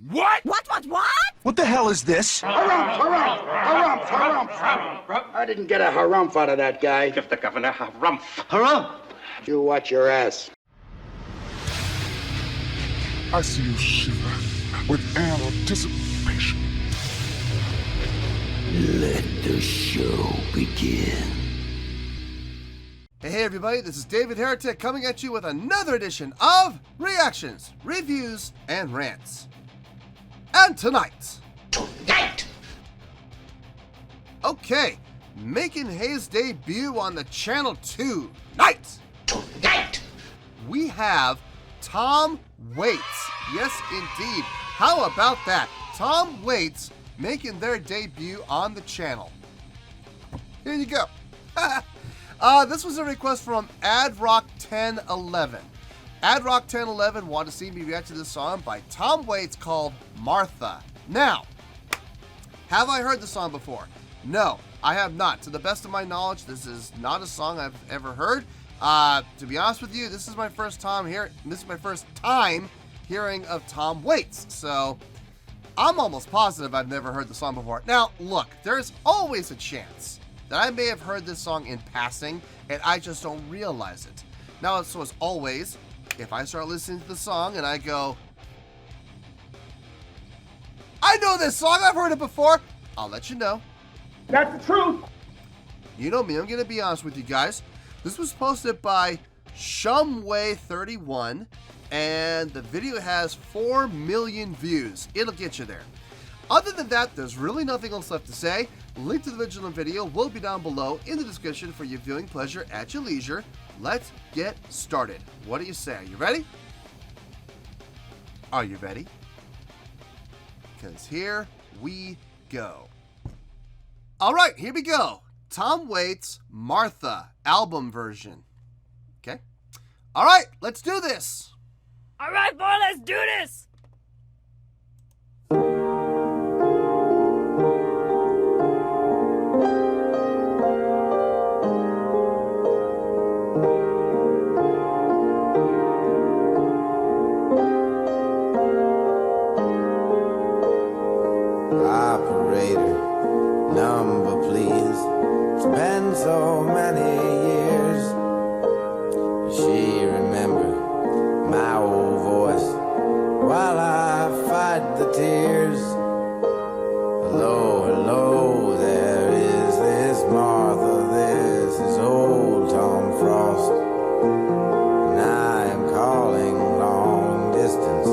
What? What? What the hell is this? Harumph. I didn't get a harumph out of that guy. Give the governor harumph. Harumph! You watch your ass. I see you shiver with anticipation. Let the show begin. Hey everybody, this is David Heretic coming at you with another edition of Reactions, Reviews, and Rants. And tonight... Okay, making his debut on the channel tonight. We have Tom Waits. Yes, indeed. How about that? Tom Waits making their debut on the channel. Here you go. This was a request from AdRock1011. AdRock1011 wanted to see me react to this song by Tom Waits called Martha. Now, have I heard the song before? No, I have not. To the best of my knowledge, this is not a song I've ever heard. To be honest with you, this is my first time hearing of Tom Waits. So, I'm almost positive I've never heard the song before. Now, look, there's always a chance that I may have heard this song in passing, and I just don't realize it. Now, so as always, if I start listening to the song and I go, I know this song, I've heard it before, I'll let you know. That's the truth. You know me, I'm going to be honest with you guys. This was posted by Shumway31, and the video has 4 million views. It'll get you there. Other than that, there's really nothing else left to say. Link to the original video will be down below in the description for your viewing pleasure at your leisure. Let's get started. What do you say? Are you ready? Are you ready? Because here we go. All right, here we go. Tom Waits' Martha album version. Okay. All right, let's do this. All right, boy, let's do this. Operator, number please. It's been so many years. She remember my old voice while I fight the tears. Hello, hello, there is this Martha, this is old Tom Frost, and I am calling long distance.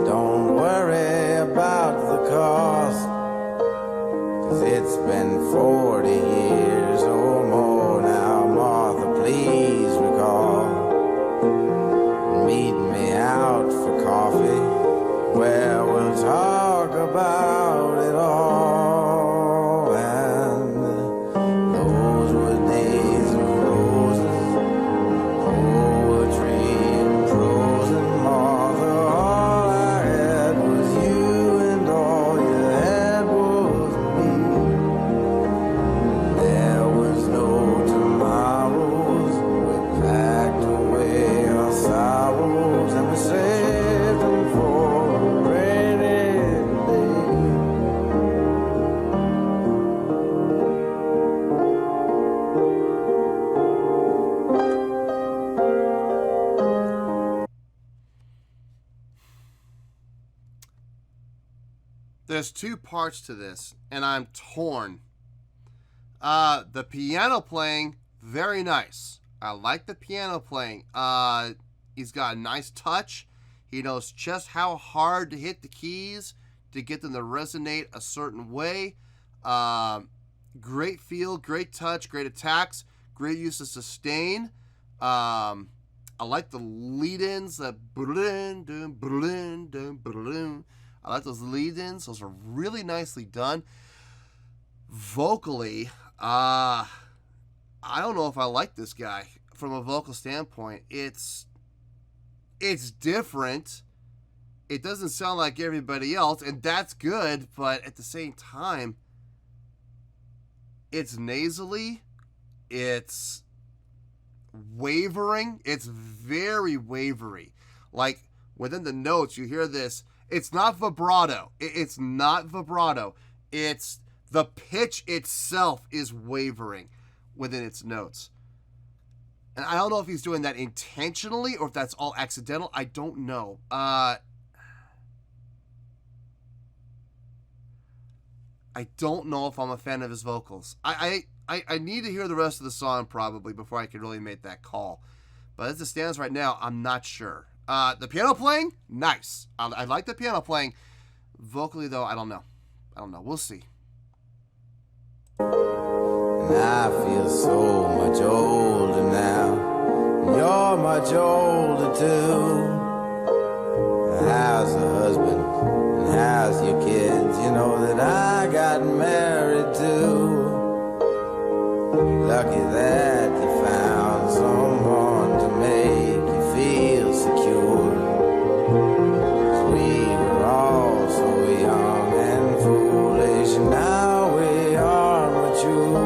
Don't worry about the cost, 'cause it's been 40 years or more now. Martha, please recall, meet me out for coffee where we'll talk about it all. And those were days of roses, poetry and prose, and Martha, all I had was you, and all you had was me. There was no tomorrows, we packed away our sorrows, and we saved them for a rainy day. There's 2 parts to this, and I'm torn. The piano playing, very nice. I like the piano playing. He's got a nice touch. He knows just how hard to hit the keys to get them to resonate a certain way. Great feel, great touch, great attacks, great use of sustain. I like the lead-ins, the I like those lead-ins. Those are really nicely done. Vocally, I don't know if I like this guy from a vocal standpoint. It's different. It doesn't sound like everybody else, and that's good, but at the same time, it's nasally. It's wavering. It's very wavery. Like, within the notes, you hear this, It's not vibrato. It's not vibrato. It's the pitch itself is wavering within its notes. And I don't know if he's doing that intentionally or if that's all accidental. I don't know. I don't know if I'm a fan of his vocals. I need to hear the rest of the song probably before I can really make that call. But as it stands right now, I'm not sure. The piano playing, nice. I like the piano playing. Vocally, though, I don't know. We'll see. And I feel so much older now. You're much older too. How's the husband? And how's your kids? You know that I got married too. Lucky that you found someone to make you feel secure. 'Cause we were all so young and foolish. Now we are mature,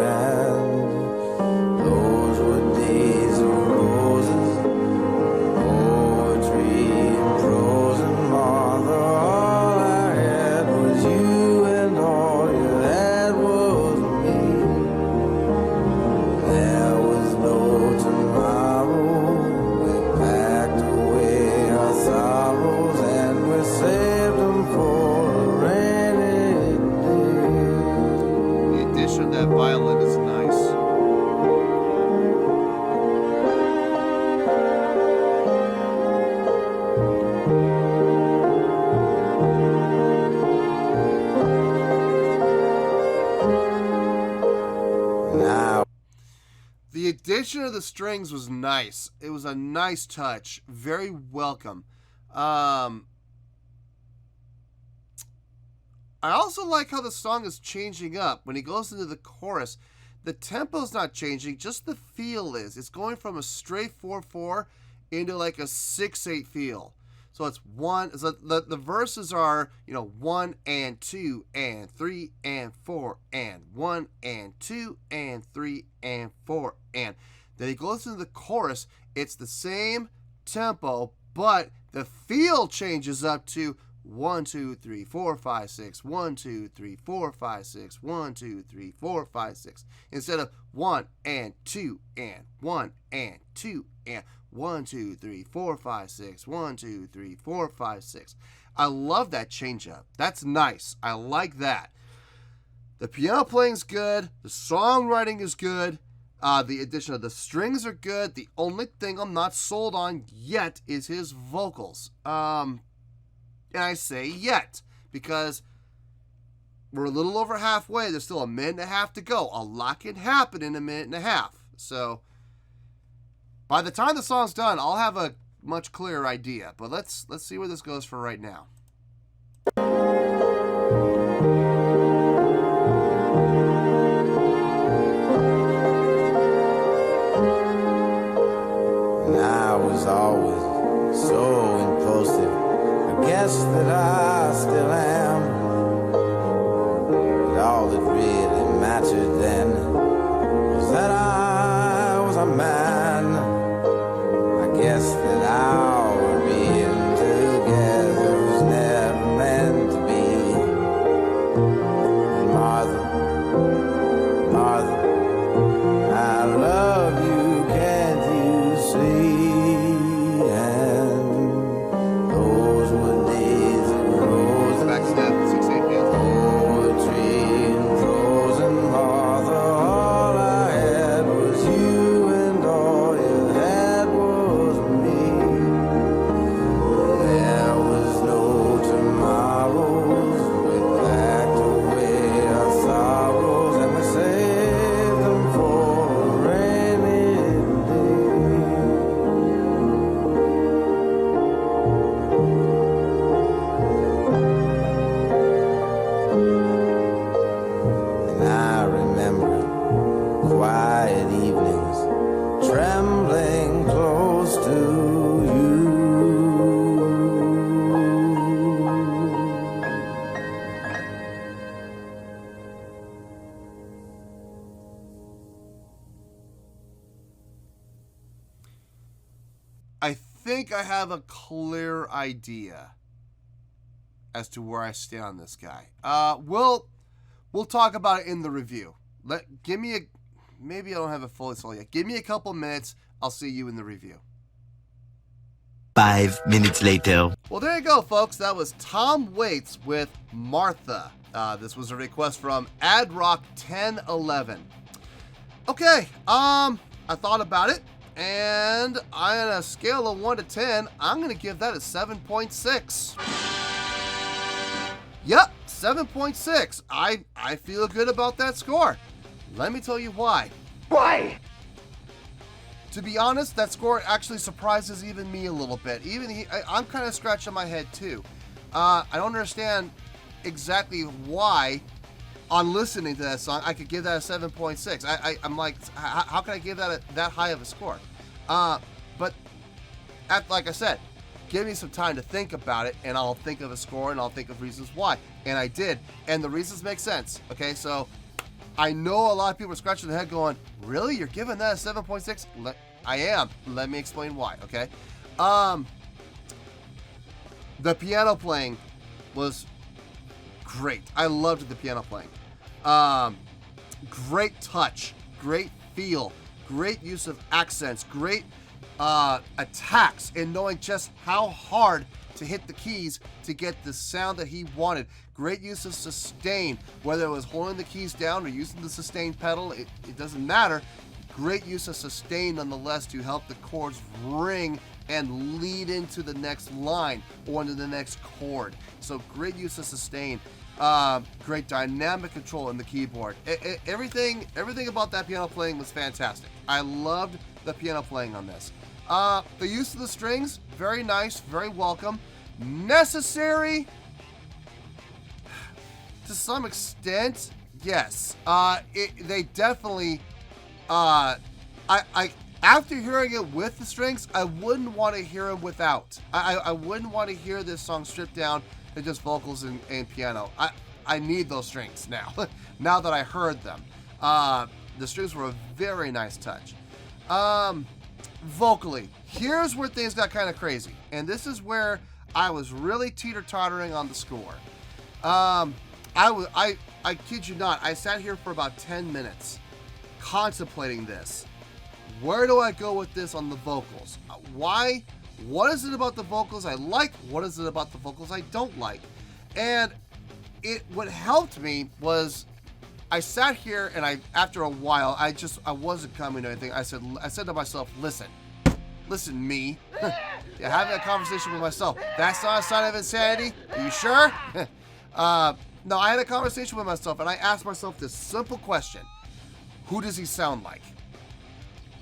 and those were days of roses, poetry and prose and mother. All I had was you, and all you had was me. There was no tomorrow. We packed away our sorrows and we saved them for a rainy day. The addition of that violin is nice. Now The addition of the strings was nice. It was a nice touch. Very welcome. I also like how the song is changing up. When he goes into the chorus, the tempo's not changing, just the feel is. It's going from a straight 4/4 into like a 6/8 feel. So it's one, so the verses are, 1 and 2 and 3 and 4 and 1 and 2 and 3 and 4 and. Then he goes into the chorus, it's the same tempo, but the feel changes up to 1, 2, 3, 4, 5, 6, 1, 2, 3, 4, 5, 6, 1, 2, 3, 4, 5, 6. Instead of 1 and 2 and 1 and 2 and 1, 2, 3, 4, 5, 6, 1, 2, 3, 4, 5, 6. I love that change up. That's nice. I like that. The piano playing's good. The songwriting is good. The addition of the strings are good. The only thing I'm not sold on yet is his vocals. And I say yet because we're a little over halfway. There's still a minute and a half to go. A lot can happen in a minute and a half. So by the time the song's done, I'll have a much clearer idea. But let's see where this goes for right now. And I was always so impulsive. I guess that I still am. But all that really mattered then was that I was a man. I guess that our being together was never meant to be. And Martha, I love you, can't you see? And those were days of roses, Back to that 6/8 feel. poetry and prose and Martha. think I have a clear idea as to where I stand on this guy. We'll talk about it in the review. Maybe I don't have it fully sold yet. Give me a couple minutes. I'll see you in the review. 5 minutes later. Well, there you go, folks. That was Tom Waits with Martha. This was a request from AdRock1011. Okay, I thought about it, and on a scale of 1 to 10, I'm going to give that a 7.6. Yep, 7.6. I feel good about that score. Let me tell you why. Why? To be honest, that score actually surprises even me a little bit. I'm kind of scratching my head too. I don't understand exactly why, on listening to that song, I could give that a 7.6. I'm like, how can I give that that high of a score? But like I said, give me some time to think about it, and I'll think of a score, and I'll think of reasons why. And I did, and the reasons make sense. Okay, so I know a lot of people are scratching their head going, really? You're giving that a 7.6? I am. Let me explain why, okay? The piano playing was great. I loved the piano playing. Great touch, great feel, great use of accents, great attacks, and knowing just how hard to hit the keys to get the sound that he wanted. Great use of sustain, whether it was holding the keys down or using the sustain pedal, it doesn't matter. Great use of sustain nonetheless to help the chords ring and lead into the next line or into the next chord. So great use of sustain. Great dynamic control in the keyboard. Everything about that piano playing was fantastic. I loved the piano playing on this. The use of the strings, very nice, very welcome. Necessary to some extent, yes. They definitely, after hearing it with the strings, I wouldn't want to hear it without. I wouldn't want to hear this song stripped down to just vocals and piano. I need those strings now, now that I heard them. The strings were a very nice touch. Vocally, here's where things got kind of crazy, and this is where I was really teeter-tottering on the score. I kid you not, I sat here for about 10 minutes contemplating this. Where do I go with this on the vocals? Why? What is it about the vocals I like? What is it about the vocals I don't like? And what helped me was I sat here, and after a while, I wasn't coming to anything. I said to myself, listen me. Yeah, having a conversation with myself. That's not a sign of insanity. Are you sure? No, I had a conversation with myself, and I asked myself this simple question. Who does he sound like?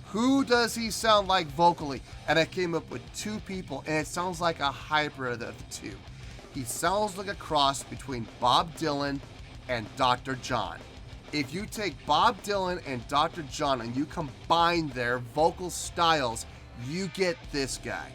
Who does he sound like vocally? And I came up with two people, and it sounds like a hybrid of the two. He sounds like a cross between Bob Dylan and Dr. John. If you take Bob Dylan and Dr. John and you combine their vocal styles, you get this guy.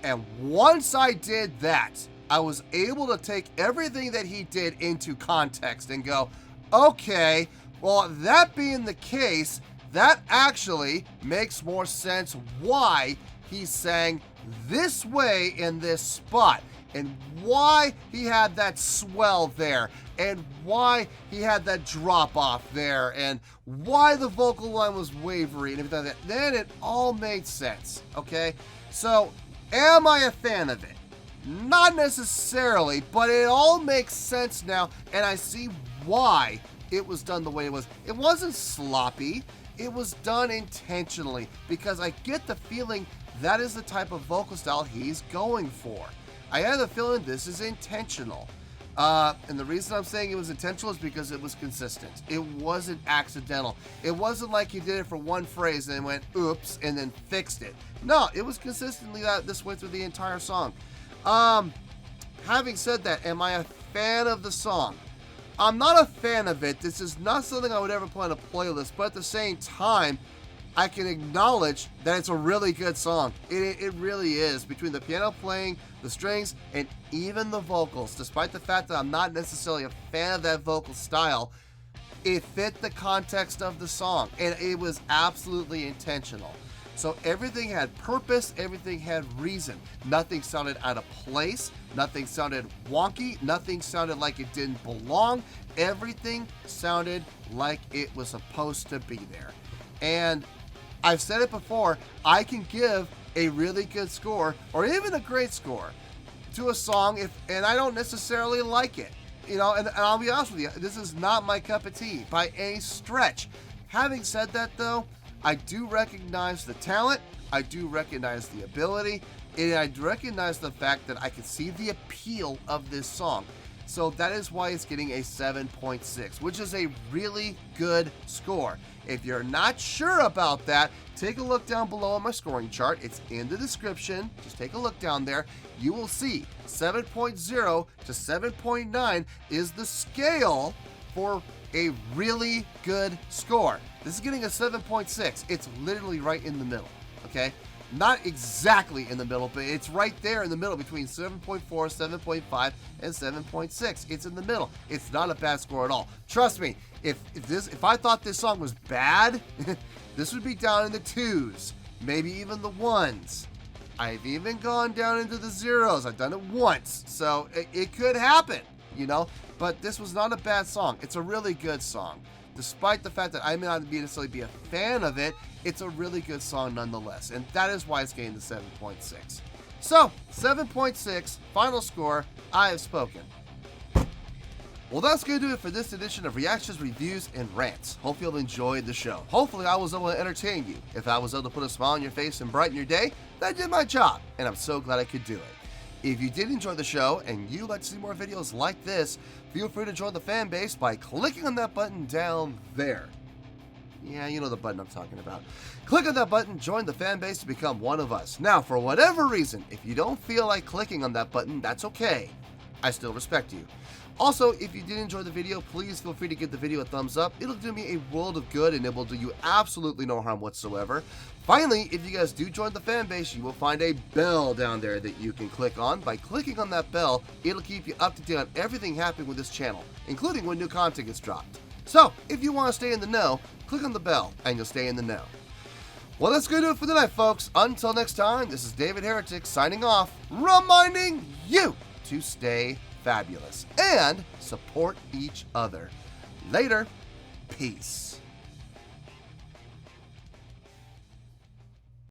And once I did that, I was able to take everything that he did into context and go, okay, well, that being the case, that actually makes more sense why he sang this way in this spot, and why he had that swell there, and why he had that drop off there, and why the vocal line was wavery and everything like that. Then it all made sense, okay? So, am I a fan of it? Not necessarily, but it all makes sense now, and I see why it was done the way it was. It wasn't sloppy. It was done intentionally, because I get the feeling that is the type of vocal style he's going for. I have the feeling this is intentional. And the reason I'm saying it was intentional is because it was consistent. It wasn't accidental. It wasn't like he did it for one phrase and then went, oops, and then fixed it. No, it was consistently this way through the entire song. Having said that, am I a fan of the song? I'm not a fan of it. This is not something I would ever play on a playlist, but at the same time, I can acknowledge that it's a really good song. It really is. Between the piano playing, the strings, and even the vocals, despite the fact that I'm not necessarily a fan of that vocal style, it fit the context of the song, and it was absolutely intentional. So everything had purpose, everything had reason. Nothing sounded out of place, nothing sounded wonky, nothing sounded like it didn't belong. Everything sounded like it was supposed to be there. And I've said it before, I can give a really good score or even a great score to a song and I don't necessarily like it. You know, and I'll be honest with you, this is not my cup of tea by any stretch. Having said that though, I do recognize the talent, I do recognize the ability, and I recognize the fact that I can see the appeal of this song. So that is why it's getting a 7.6, which is a really good score. If you're not sure about that, take a look down below on my scoring chart. It's in the description. Just take a look down there. You will see 7.0 to 7.9 is the scale for a really good score. This is getting a 7.6. It's literally right in the middle, okay? Not exactly in the middle, but it's right there in the middle between 7.4, 7.5, and 7.6. It's in the middle. It's not a bad score at all. Trust me, if I thought this song was bad, this would be down in the 2s, maybe even the 1s. I've even gone down into the 0s. I've done it once, so it could happen, you know? But this was not a bad song. It's a really good song. Despite the fact that I may not necessarily be a fan of it, it's a really good song nonetheless, and that is why it's getting the 7.6. So, 7.6, final score, I have spoken. Well, that's going to do it for this edition of Reactions, Reviews, and Rants. Hope you'll enjoy the show. Hopefully, I was able to entertain you. If I was able to put a smile on your face and brighten your day, that did my job, and I'm so glad I could do it. If you did enjoy the show and you'd like to see more videos like this, feel free to join the fan base by clicking on that button down there. Yeah, you know the button I'm talking about. Click on that button, join the fan base to become one of us. Now, for whatever reason, if you don't feel like clicking on that button, that's okay. I still respect you. Also, if you did enjoy the video, please feel free to give the video a thumbs up. It'll do me a world of good and it will do you absolutely no harm whatsoever. Finally, if you guys do join the fan base, you will find a bell down there that you can click on. By clicking on that bell, it'll keep you up to date on everything happening with this channel, including when new content gets dropped. So, if you want to stay in the know, click on the bell and you'll stay in the know. Well, that's going to do it for tonight, folks. Until next time, this is David Heretic signing off, reminding you to stay fabulous and support each other. Later. Peace.